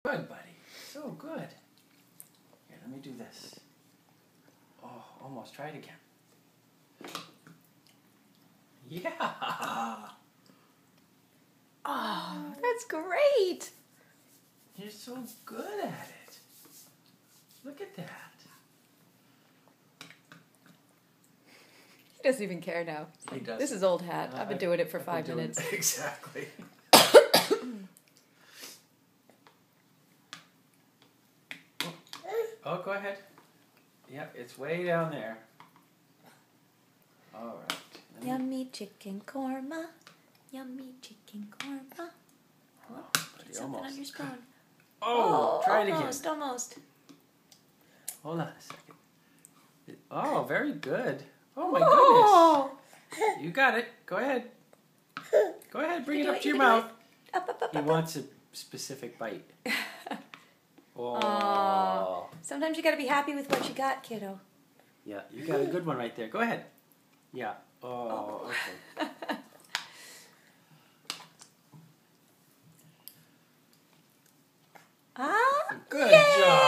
Good, buddy. So good. Here, let me do this. Oh, almost. Try it again. Yeah. Oh, that's great. You're so good at it. Look at that. He doesn't even care now. He does. This is old hat. I've been doing it for 5 minutes. Exactly. Oh, go ahead. Yep, it's way down there. All right. Yummy chicken korma. Yummy chicken korma. Oh, Get something on your spoon. Oh, try it again. Almost. Hold on a second. Oh, very good. Oh my goodness. You got it. Go ahead. Go ahead, bring it up to your mouth. He wants a specific bite. Oh. Sometimes you gotta be happy with what you got, kiddo. Yeah, you got a good one right there. Go ahead. Yeah. Oh, okay. Ah, Good yay! job.